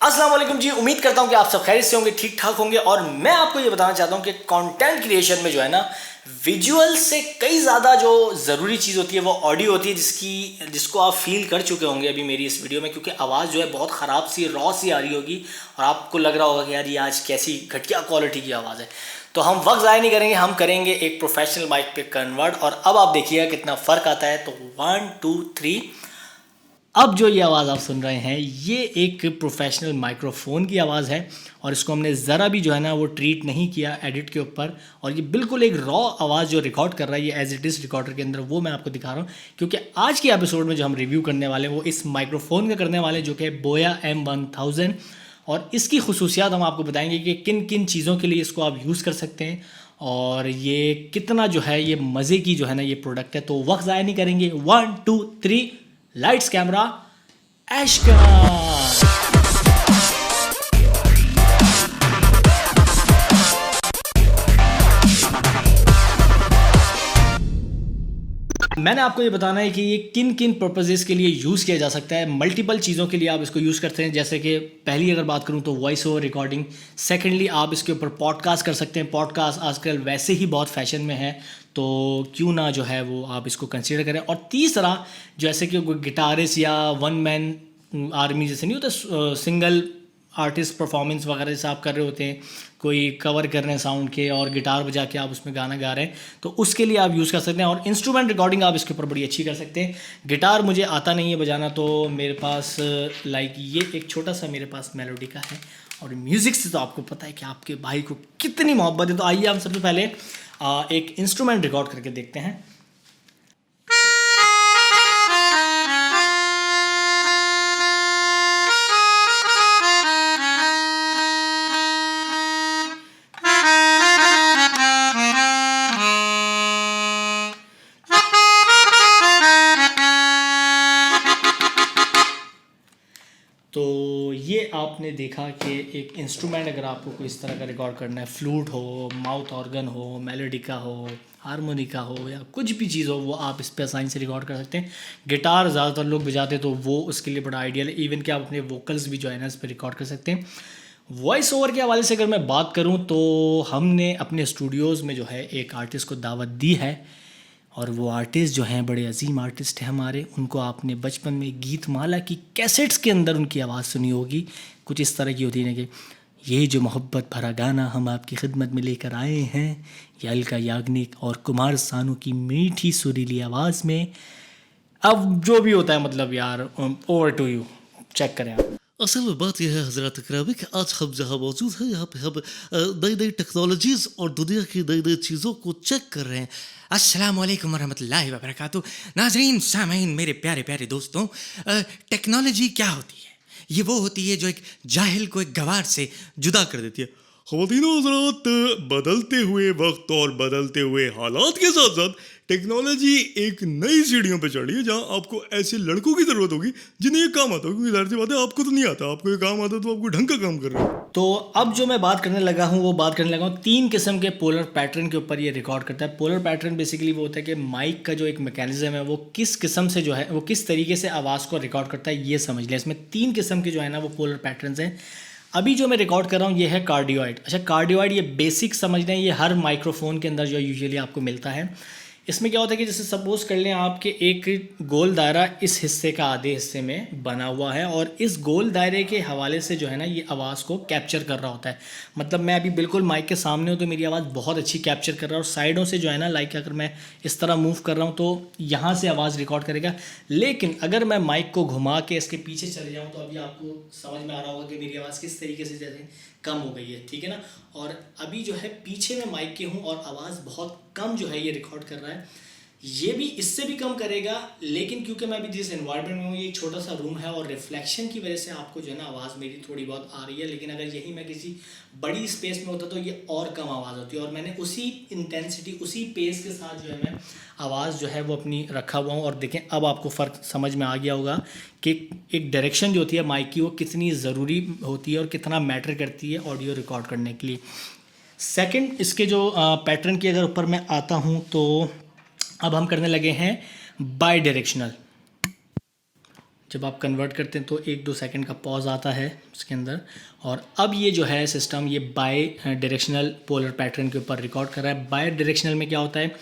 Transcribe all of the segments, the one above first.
अस्सलाम वालेकुम जी। उम्मीद करता हूँ कि आप सब खैरियत से होंगे, ठीक ठाक होंगे। और मैं आपको ये बताना चाहता हूँ कि कंटेंट क्रिएशन में जो है ना, विजुअल से कई ज़्यादा जो ज़रूरी चीज़ होती है वो ऑडियो होती है, जिसको आप फील कर चुके होंगे अभी मेरी इस वीडियो में, क्योंकि आवाज़ जो है बहुत ख़राब सी रॉ सी आ रही होगी और आपको लग रहा होगा कि यार ये आज कैसी घटिया क्वालिटी की आवाज़ है। तो हम वक्त ज़ाया नहीं करेंगे, हम करेंगे एक प्रोफेशनल माइक पे कन्वर्ट। और अब आप देखिएगा कितना फ़र्क आता है। तो 1 2 3। अब जो ये आवाज़ आप सुन रहे हैं ये एक प्रोफेशनल माइक्रोफोन की आवाज़ है और इसको हमने ज़रा भी जो है ना वो ट्रीट नहीं किया एडिट के ऊपर। और ये बिल्कुल एक रॉ आवाज़ जो रिकॉर्ड कर रहा है ये एज इट इज़ रिकॉर्डर के अंदर, वो मैं आपको दिखा रहा हूँ। क्योंकि आज के एपिसोड में जो हम रिव्यू करने वाले हैं वो इस माइक्रोफोन का करने वाले, जो कि बोया M1000। और इसकी खसूसियात हम आपको बताएंगे कि किन किन चीज़ों के लिए इसको आप यूज़ कर सकते हैं और ये कितना जो है ये मज़े की जो है ना ये प्रोडक्ट है। तो वक्त ज़ाया नहीं करेंगे, 1 2 3, लाइट्स कैमरा एक्शन। मैंने आपको ये बताना है कि ये किन किन पर्पसेस के लिए यूज़ किया जा सकता है। मल्टीपल चीज़ों के लिए आप इसको यूज़ करते हैं, जैसे कि पहली अगर बात करूँ तो वॉइस ओवर रिकॉर्डिंग। सेकेंडली आप इसके ऊपर पॉडकास्ट कर सकते हैं। पॉडकास्ट आजकल वैसे ही बहुत फैशन में है, तो क्यों ना जो है वो आप इसको कंसिडर करें। और तीसरा, जैसे कि कोई गिटारिस्ट या वन मैन आर्मी जैसे नहीं होता, सिंगल आर्टिस्ट परफॉर्मेंस वगैरह जैसे आप कर रहे होते हैं, कोई कवर कर रहे हैं साउंड के और गिटार बजा के आप उसमें गाना गा रहे हैं, तो उसके लिए आप यूज़ कर सकते हैं। और इंस्ट्रूमेंट रिकॉर्डिंग आप इसके ऊपर बड़ी अच्छी कर सकते हैं। गिटार मुझे आता नहीं है बजाना, तो मेरे पास ये एक छोटा सा मेरे पास मेलोडी का है। और म्यूज़िक से तो आपको पता है कि आपके भाई को कितनी मोहब्बत है। तो आइए हम सबसे पहले एक इंस्ट्रूमेंट रिकॉर्ड करके देखते हैं। तो ये आपने देखा कि एक इंस्ट्रूमेंट अगर आपको कोई इस तरह का रिकॉर्ड करना है, फ्लूट हो, माउथ ऑर्गन हो, मेलोडिका हो, हारमोनिका हो या कुछ भी चीज़ हो, वो आप इस पर आसानी से रिकॉर्ड कर सकते हैं। गिटार ज़्यादातर लोग बजाते हैं तो वो उसके लिए बड़ा आइडियल है। इवन कि आप अपने वोकल्स भी जो है ना इस पर रिकॉर्ड कर सकते हैं। वॉइस ओवर के हवाले से अगर मैं बात करूं तो हमने अपने स्टूडियोज़ में जो है एक आर्टिस्ट को दावत दी है और वो आर्टिस्ट जो हैं बड़े अजीम आर्टिस्ट हैं हमारे। उनको आपने बचपन में गीत माला की कैसेट्स के अंदर उनकी आवाज़ सुनी होगी। कुछ इस तरह की होती है ना कि ये जो मोहब्बत भरा गाना हम आपकी खिदमत में लेकर आए हैं, ये अलका याग्निक और कुमार सानू की मीठी सुरीली आवाज़ में। अब जो भी होता है, मतलब यार, ओवर टू यू, चेक करें आप। असल में बात यह है हज़रात इकराम कि आज हम जहाँ मौजूद हैं यहाँ पे हम नई नई टेक्नोलॉजीज़ और दुनिया की नई नई चीज़ों को चेक कर रहे हैं। अस्सलाम वालेकुम वरहमतुल्लाहि वबरकातुहू। नाज़रीन, सामीन, मेरे प्यारे प्यारे दोस्तों, टेक्नोलॉजी क्या होती है? ये वो होती है जो एक जाहिल को एक गवार से जुदा कर देती है। ख़वातीनो हज़रात, बदलते हुए वक्त और बदलते हुए हालात के साथ साथ टेक्नोलॉजी एक नई सीढ़ियों पे चढ़ी है जहाँ आपको ऐसे लड़कों की ज़रूरत होगी जिन्हें ये काम आता हो, क्योंकि ज़ाहिर सी बात है आपको तो नहीं आता। आपको ये काम आता तो आपको ढंग का काम कर रहे हो। तो अब जो मैं बात करने लगा हूँ वो बात करने लगा हूँ 3 किस्म के पोलर पैटर्न के ऊपर ये रिकॉर्ड करता है। पोलर पैटर्न बेसिकली वो होता है कि माइक का जो एक मैकेनिज्म है वो किस किस्म से जो है वो किस तरीके से आवाज़ को रिकॉर्ड करता है, ये समझ लें। इसमें 3 किस्म के जो है ना वो पोलर पैटर्न्स हैं। अभी जो मैं रिकॉर्ड कर रहा हूँ ये है कार्डियोइड। अच्छा, कार्डियोइड ये बेसिक समझ लें, ये हर माइक्रोफोन के अंदर जो यूजुअली आपको मिलता है। इसमें क्या होता है कि जैसे सपोज कर लें आपके एक गोल दायरा इस हिस्से का आधे हिस्से में बना हुआ है और इस गोल दायरे के हवाले से जो है ना ये आवाज़ को कैप्चर कर रहा होता है। मतलब मैं अभी बिल्कुल माइक के सामने हूँ तो मेरी आवाज़ बहुत अच्छी कैप्चर कर रहा है और साइडों से जो है ना, लाइक अगर मैं इस तरह मूव कर रहा हूँ तो यहाँ से आवाज़ रिकॉर्ड करेगा। लेकिन अगर मैं माइक को घुमा के इसके पीछे चले जाऊँ तो अभी आपको समझ में आ रहा होगा कि मेरी आवाज़ किस तरीके से जैसे कम हो गई है, ठीक है ना। और अभी जो है पीछे मैं माइक के हूँ और आवाज़ बहुत कम जो है ये रिकॉर्ड कर रहा है। ये भी इससे भी कम करेगा, लेकिन क्योंकि मैं अभी जिस एनवायरनमेंट में हूँ ये एक छोटा सा रूम है और रिफ्लेक्शन की वजह से आपको जो है ना आवाज़ मेरी थोड़ी बहुत आ रही है। लेकिन अगर यही मैं किसी बड़ी स्पेस में होता तो ये और कम आवाज़ होती है। और मैंने उसी इंटेंसिटी उसी पेस के साथ जो है मैं आवाज़ जो है वो अपनी रखा हुआ हूँ। और देखें अब आपको फ़र्क समझ में आ गया होगा कि एक डायरेक्शन जो होती है माइक की वो कितनी ज़रूरी होती है और कितना मैटर करती है ऑडियो रिकॉर्ड करने के लिए। सेकंड, इसके जो पैटर्न के अगर ऊपर मैं आता हूँ तो अब हम करने लगे हैं बाई डायरेक्शनल। जब आप कन्वर्ट करते हैं तो 1-2 सेकंड का पॉज आता है उसके अंदर। और अब ये जो है सिस्टम ये बाय डायरेक्शनल पोलर पैटर्न के ऊपर रिकॉर्ड कर रहा है। बाय डायरेक्शनल में क्या होता है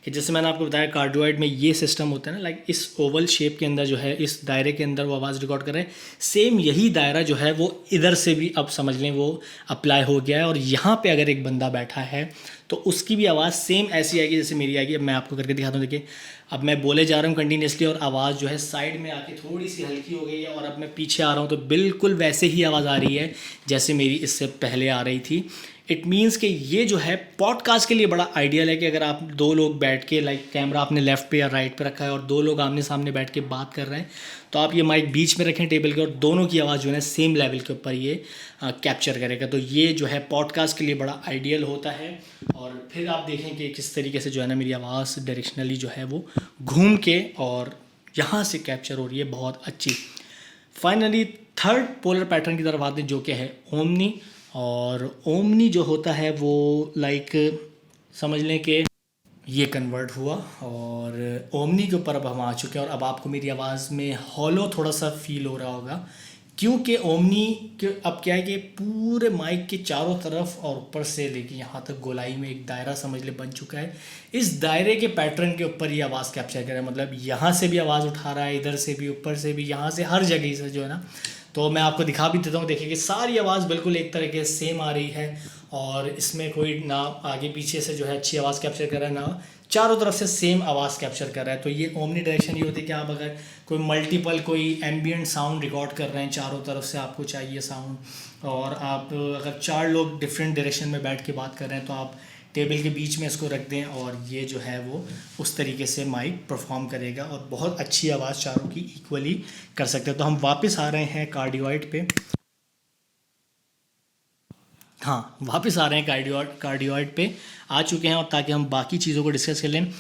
कि जैसे मैंने आपको बताया कार्डियोइड में ये सिस्टम होता है ना, लाइक इस ओवल शेप के अंदर जो है, इस दायरे के अंदर वो आवाज़ रिकॉर्ड कर रहे हैं। सेम यही दायरा जो है वो इधर से भी अब समझ लें वो अप्लाई हो गया है। और यहाँ पे अगर एक बंदा बैठा है तो उसकी भी आवाज़ सेम ऐसी आएगी जैसे मेरी आएगी। अब मैं आपको करके दिखाता हूँ। देखिए अब मैं बोले जा रहा हूँ कंटिन्यूसली और आवाज़ जो है साइड में आके थोड़ी सी हल्की हो गई है, और अब मैं पीछे आ रहा हूँ तो बिल्कुल वैसे ही आवाज़ आ रही है जैसे मेरी इससे पहले आ रही थी। इट मीन्स कि ये जो है पॉडकास्ट के लिए बड़ा आइडियल है कि अगर आप 2 लोग बैठ के, लाइक कैमरा आपने लेफ़्ट पे या राइट पे रखा है और 2 लोग आमने सामने बैठ के बात कर रहे हैं, तो आप ये माइक बीच में रखें टेबल के और दोनों की आवाज़ जो है सेम लेवल के ऊपर ये कैप्चर करेगा। तो ये जो है पॉडकास्ट के लिए बड़ा आइडियल होता है। और फिर आप देखें कि किस तरीके से जो है ना मेरी आवाज़ डायरेक्शनली जो है वो घूम के और यहाँ से कैप्चर हो रही है बहुत अच्छी। फाइनली थर्ड पोलर पैटर्न की तरफ आते हैं जो कि है ओमनी। और ओमनी जो होता है वो लाइक समझ लें कि ये कन्वर्ट हुआ और ओमनी के ऊपर अब हम आ चुके हैं। और अब आपको मेरी आवाज़ में हॉलो थोड़ा सा फील हो रहा होगा, क्योंकि ओमनी के अब क्या है कि पूरे माइक के चारों तरफ और ऊपर से लेके यहाँ तक गोलाई में एक दायरा समझ ले बन चुका है। इस दायरे के पैटर्न के ऊपर ये आवाज़ कैप्चर कर रहा है, मतलब यहाँ से भी आवाज़ उठा रहा है, इधर से भी, ऊपर से भी, यहाँ से, हर जगह से जो है ना। तो मैं आपको दिखा भी देता हूँ। देखिए कि सारी आवाज़ बिल्कुल एक तरीके से सेम आ रही है और इसमें कोई ना आगे पीछे से जो है अच्छी आवाज़ कैप्चर कर रहा है, ना चारों तरफ से सेम आवाज़ कैप्चर कर रहा है। तो ये ओमनी डायरेक्शन ये होती है कि आप अगर कोई मल्टीपल कोई एम्बियंट साउंड रिकॉर्ड कर रहे हैं, चारों तरफ से आपको चाहिए साउंड, और आप अगर 4 लोग डिफरेंट डायरेक्शन में बैठ के बात कर रहे हैं तो आप टेबल के बीच में इसको रख दें और ये जो है वो उस तरीके से माइक परफॉर्म करेगा और बहुत अच्छी आवाज़ चारों की इक्वली कर सकते हैं। तो हम वापस आ रहे हैं कार्डियोइड पे। हाँ, वापस आ रहे हैं कार्डियोइड पे आ चुके हैं, और ताकि हम बाकी चीज़ों को डिस्कस कर लें।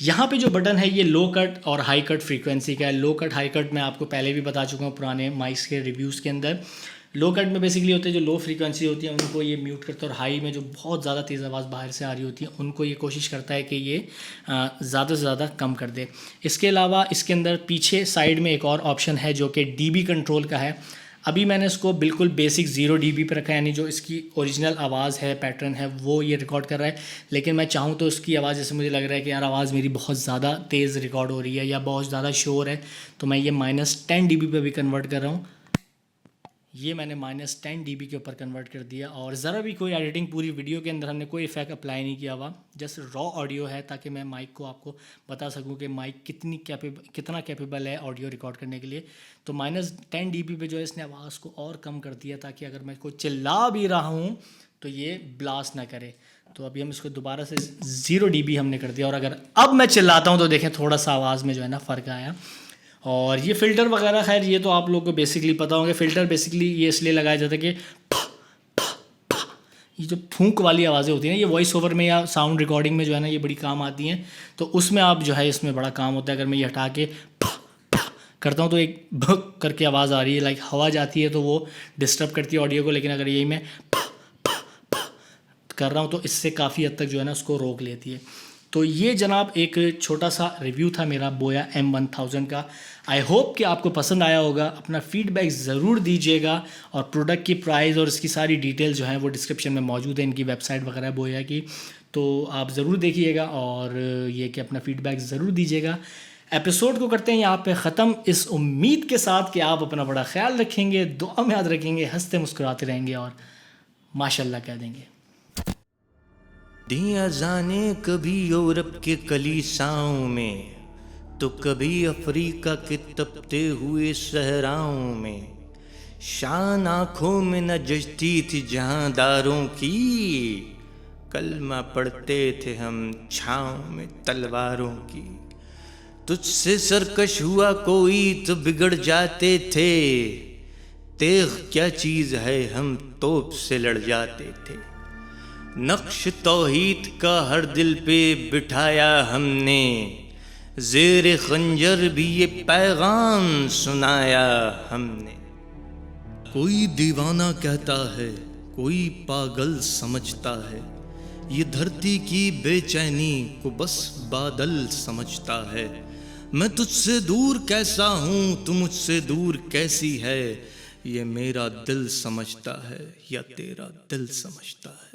यहाँ पे जो बटन है ये लो कट और हाई कट फ्रीक्वेंसी का है। लो कट हाई कट मैं आपको पहले भी बता चुका हूँ पुराने माइक्स के रिव्यूज़ के अंदर। लो कट में बेसिकली होते हैं जो लो फ्रीक्वेंसी होती है उनको ये म्यूट करता है, और हाई में जो बहुत ज़्यादा तेज़ आवाज़ बाहर से आ रही होती है उनको ये कोशिश करता है कि ये ज़्यादा से ज़्यादा कम कर दे। इसके अलावा इसके अंदर पीछे साइड में एक और ऑप्शन है जो कि डीबी कंट्रोल का है। अभी मैंने इसको बिल्कुल बेसिक 0 dB पे रखा है, यानी जो इसकी ओरिजिनल आवाज़ है, पैटर्न है, वो ये रिकॉर्ड कर रहा है। लेकिन मैं चाहूँ तो इसकी आवाज़, जैसे मुझे लग रहा है कि यार आवाज़ मेरी बहुत ज़्यादा तेज़ रिकॉर्ड हो रही है या बहुत ज़्यादा शोर है, तो मैं ये -10 dB पे भी कन्वर्ट कर रहा हूँ। ये मैंने -10 dB के ऊपर कन्वर्ट कर दिया, और ज़रा भी कोई एडिटिंग पूरी वीडियो के अंदर हमने कोई इफेक्ट अप्लाई नहीं किया हुआ, जस्ट रॉ ऑडियो है, ताकि मैं माइक को आपको बता सकूं कि माइक कितना कैपेबल है ऑडियो रिकॉर्ड करने के लिए। तो -10 dB पे जो है इसने आवाज़ को और कम कर दिया, ताकि अगर मैं कोई चिल्ला भी रहा हूँ तो ये ब्लास्ट ना करे। तो अभी हम इसको दोबारा से 0 dB हमने कर दिया, और अगर अब मैं चिल्लाता हूँ तो देखें थोड़ा सा आवाज़ में जो है ना फ़र्क आया। और ये फ़िल्टर वगैरह खैर ये तो आप लोगों को बेसिकली पता होंगे। फ़िल्टर बेसिकली ये इसलिए लगाया जाता है कि ये जो फूंक वाली आवाज़ें होती हैं ना, ये वॉइस ओवर में या साउंड रिकॉर्डिंग में जो है ना ये बड़ी काम आती हैं, तो उसमें आप जो है इसमें बड़ा काम होता है। अगर मैं ये हटा के करता हूँ तो एक भक करके आवाज़ आ रही है, लाइक हवा जाती है तो वो डिस्टर्ब करती है ऑडियो को, लेकिन अगर यही मैं कर रहा हूँ तो इससे काफ़ी हद तक जो है ना उसको रोक लेती है। तो ये जनाब एक छोटा सा रिव्यू था मेरा बोया M1000 का। आई होप कि आपको पसंद आया होगा। अपना फीडबैक ज़रूर दीजिएगा, और प्रोडक्ट की प्राइस और इसकी सारी डिटेल्स जो हैं वो डिस्क्रिप्शन में मौजूद है, इनकी वेबसाइट वगैरह बोया की, तो आप ज़रूर देखिएगा और ये कि अपना फ़ीडबैक ज़रूर दीजिएगा। एपिसोड को करते हैं यहाँ पे ख़त्म, इस उम्मीद के साथ कि आप अपना बड़ा ख्याल रखेंगे, दुआ में याद रखेंगे, हंसते मुस्कुराते रहेंगे और माशाल्लाह कह देंगे। दिया जाने कभी यूरोप के कलीसाओं में, तो कभी अफ्रीका के तपते हुए सहराओं में। शान आँखों में न जचती थी जहांदारों की, कलमा पढ़ते थे हम छाँव में तलवारों की। तुझसे सरकश हुआ कोई तो बिगड़ जाते थे, तेग क्या चीज़ है हम तोप से लड़ जाते थे। नक्श तौहीद का हर दिल पे बिठाया हमने, ज़ेरे खंजर भी ये पैगाम सुनाया हमने। कोई दीवाना कहता है, कोई पागल समझता है, ये धरती की बेचैनी को बस बादल समझता है। मैं तुझसे दूर कैसा हूँ, तू मुझसे दूर कैसी है, ये मेरा दिल समझता है या तेरा दिल समझता है।